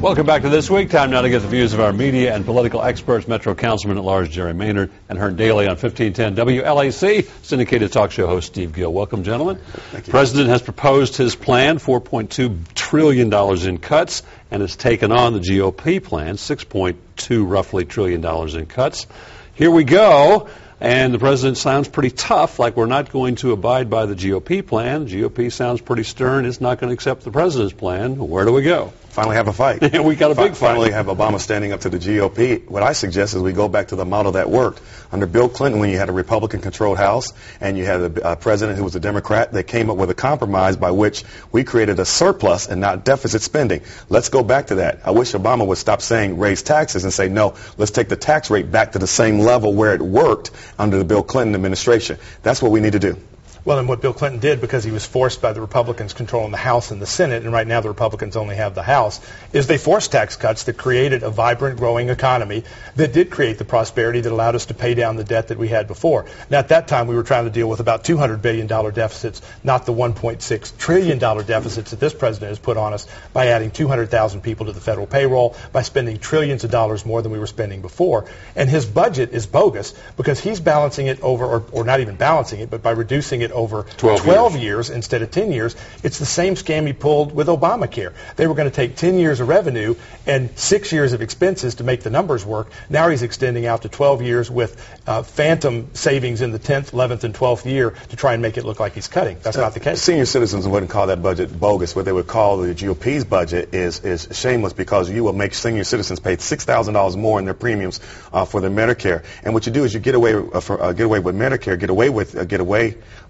Welcome back to This Week. Time now to get the views of our media and political experts, Metro Councilman at Large Jerry Maynard, and heard daily on 1510 WLAC, syndicated talk show host Steve Gill. Welcome, gentlemen. Thank you. The President has proposed his plan, $4.2 trillion in cuts, and has taken on the GOP plan, $6.2 roughly trillion in cuts. Here we go. And the President sounds pretty tough, like we're not going to abide by the GOP plan. GOP sounds pretty stern. It's not going to accept the President's plan. Where do we go? Finally have a fight. We got a big fight. Finally have Obama standing up to the GOP. What I suggest is we go back to the model that worked. Under Bill Clinton, when you had a Republican-controlled House and you had a president who was a Democrat, they came up with a compromise by which we created a surplus and not deficit spending. Let's go back to that. I wish Obama would stop saying raise taxes and say, no, let's take the tax rate back to the same level where it worked under the Bill Clinton administration. That's what we need to do. Well, and what Bill Clinton did, because he was forced by the Republicans controlling the House and the Senate, and right now the Republicans only have the House, is they forced tax cuts that created a vibrant, growing economy that did create the prosperity that allowed us to pay down the debt that we had before. Now, at that time, we were trying to deal with about $200 billion deficits, not the $1.6 trillion deficits that this president has put on us by adding 200,000 people to the federal payroll, by spending trillions of dollars more than we were spending before. And his budget is bogus because he's balancing it over, or not even balancing it, but by reducing it over 12 years instead of 10 years. It's the same scam he pulled with Obamacare. They were going to take 10 years of revenue and 6 years of expenses to make the numbers work. Now he's extending out to 12 years with phantom savings in the 10th, 11th, and 12th year to try and make it look like he's cutting. That's not the case. Senior citizens wouldn't call that budget bogus. What they would call the GOP's budget is shameless, because you will make senior citizens pay $6,000 more in their premiums for their Medicare. And what you do is you get away with Medicare,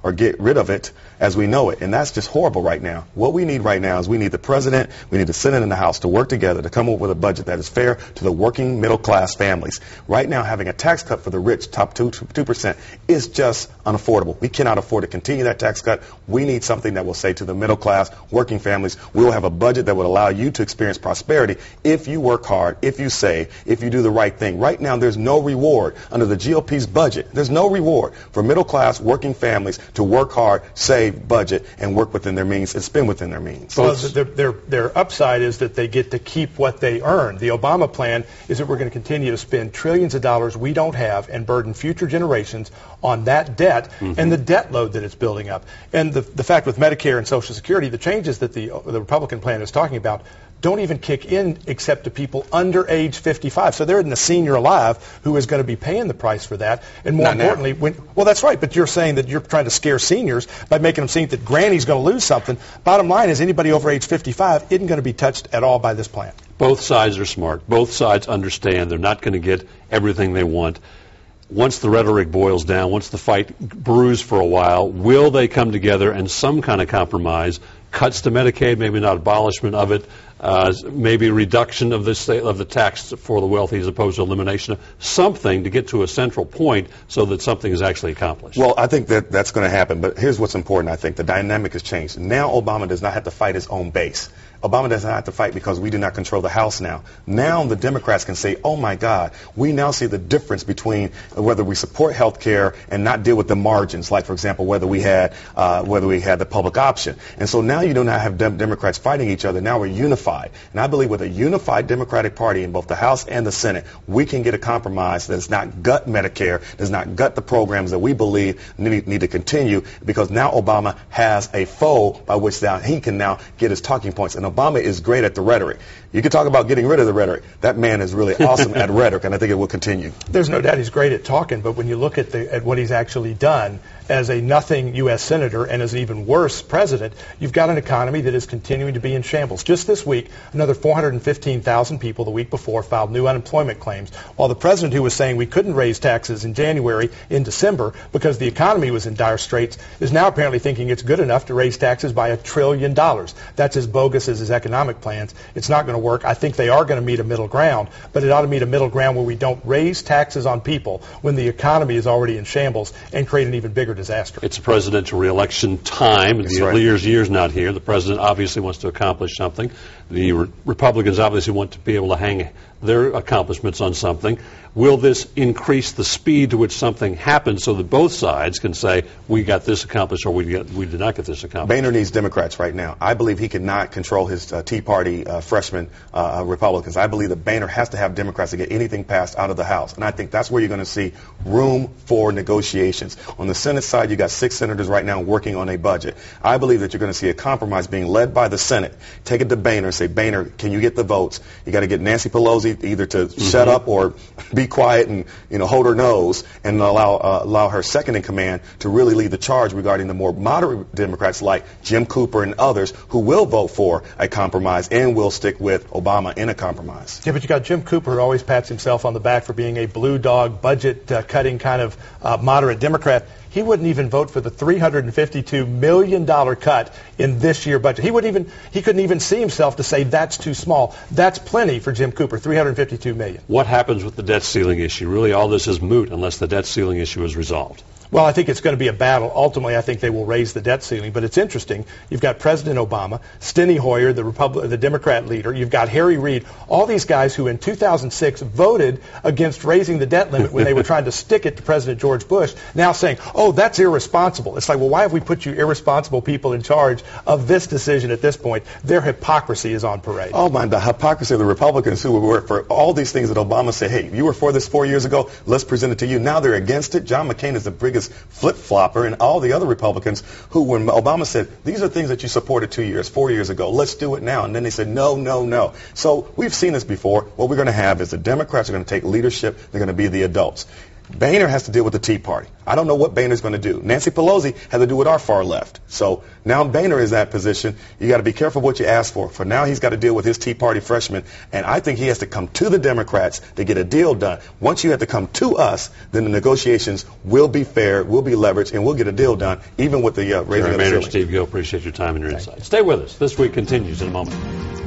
get rid of it as we know it. And that's just horrible right now. What we need right now is we need the President, we need the Senate and the House to work together to come up with a budget that is fair to the working middle-class families. Right now, having a tax cut for the rich, top 2%, is just unaffordable. We cannot afford to continue that tax cut. We need something that will say to the middle-class, working families, we will have a budget that would allow you to experience prosperity if you work hard, if you save, if you do the right thing. Right now, there's no reward under the GOP's budget. There's no reward for middle-class, working families to work hard, save, budget, and work within their means and spend within their means. Well, their upside is that they get to keep what they earn. The Obama plan is that we're going to continue to spend trillions of dollars we don't have and burden future generations on that debt and the debt load that it's building up. And the fact with Medicare and Social Security, the changes that the Republican plan is talking about don't even kick in except to people under age 55. So there isn't a senior alive who is going to be paying the price for that. And more importantly, well, that's right, but you're saying that you're trying to scare seniors by making them think that Granny's going to lose something. Bottom line is anybody over age 55 isn't going to be touched at all by this plan. Both sides are smart. Both sides understand they're not going to get everything they want. Once the rhetoric boils down, once the fight brews for a while, will they come together and some kind of compromise, cuts to Medicaid, maybe not abolishment of it, maybe reduction of the tax for the wealthy as opposed to elimination of something to get to a central point so that something is actually accomplished? Well, I think that's going to happen, but here's what's important. I think the dynamic has changed. Now Obama does not have to fight his own base. Obama does not have to fight because we do not control the House now. Now the Democrats can say, oh my God, we now see the difference between whether we support health care and not deal with the margins, like, for example, whether we had the public option. And so now you do not have Democrats fighting each other. Now we're unified. And I believe with a unified Democratic Party in both the House and the Senate, we can get a compromise that does not gut Medicare, does not gut the programs that we believe need to continue, because now Obama has a foe by which now he can now get his talking points. And Obama is great at the rhetoric. You can talk about getting rid of the rhetoric. That man is really awesome at rhetoric, and I think it will continue. There's no doubt he's great at talking, but when you look at what he's actually done as a nothing U.S. senator and as an even worse president, you've got an economy that is continuing to be in shambles. Just this week, another 415,000 people the week before filed new unemployment claims, while the president, who was saying we couldn't raise taxes in January, in December, because the economy was in dire straits, is now apparently thinking it's good enough to raise taxes by $1 trillion. That's as bogus as his economic plans. It's not going to work. I think they are going to meet a middle ground, but it ought to meet a middle ground where we don't raise taxes on people when the economy is already in shambles and create an even bigger disaster. It's a presidential re-election time. That's the right. year's not here. The president obviously wants to accomplish something. The Republicans obviously want to be able to hang their accomplishments on something. Will this increase the speed to which something happens so that both sides can say, we got this accomplished or we did not get this accomplished? Boehner needs Democrats right now. I believe he cannot control his Tea Party freshman Republicans. I believe that Boehner has to have Democrats to get anything passed out of the House. And I think that's where you're going to see room for negotiations. On the Senate side, you got 6 senators right now working on a budget. I believe that you're going to see a compromise being led by the Senate. Take it to Boehner and say, Boehner, can you get the votes? You got to get Nancy Pelosi either to shut up or be quiet and hold her nose, and allow her second in command to really lead the charge regarding the more moderate Democrats like Jim Cooper and others who will vote for a compromise and will stick with Obama in a compromise. Yeah, but you got Jim Cooper, who always pats himself on the back for being a blue dog, budget cutting kind of moderate Democrat. He wouldn't even vote for the $352 million cut in this year's budget. He couldn't even see himself to say that's too small. That's plenty for Jim Cooper, $352 million. What happens with the debt ceiling issue? Really, all this is moot unless the debt ceiling issue is resolved. Well, I think it's going to be a battle. Ultimately, I think they will raise the debt ceiling. But it's interesting. You've got President Obama, Steny Hoyer, the Democrat leader. You've got Harry Reid, all these guys who in 2006 voted against raising the debt limit when they were trying to stick it to President George Bush, now saying, oh, that's irresponsible. It's like, well, why have we put you irresponsible people in charge of this decision at this point? Their hypocrisy is on parade. Oh, my, the hypocrisy of the Republicans who were for all these things that Obama said, hey, you were for this 4 years ago, let's present it to you. Now they're against it. John McCain is the biggest flip-flopper, and all the other Republicans who, when Obama said, these are things that you supported 2 years, 4 years ago, let's do it now. And then they said, no, no, no. So we've seen this before. What we're going to have is the Democrats are going to take leadership. They're going to be the adults. Boehner has to deal with the Tea Party. I don't know what Boehner's going to do. Nancy Pelosi had to do with our far left. So now Boehner is in that position. You got to be careful what you ask for. For now, he's got to deal with his Tea Party freshmen, and I think he has to come to the Democrats to get a deal done. Once you have to come to us, then the negotiations will be fair, will be leveraged, and we'll get a deal done, even with the raising of the ceiling. Steve Gill, appreciate your time and your insight. Stay with us. This Week continues in a moment.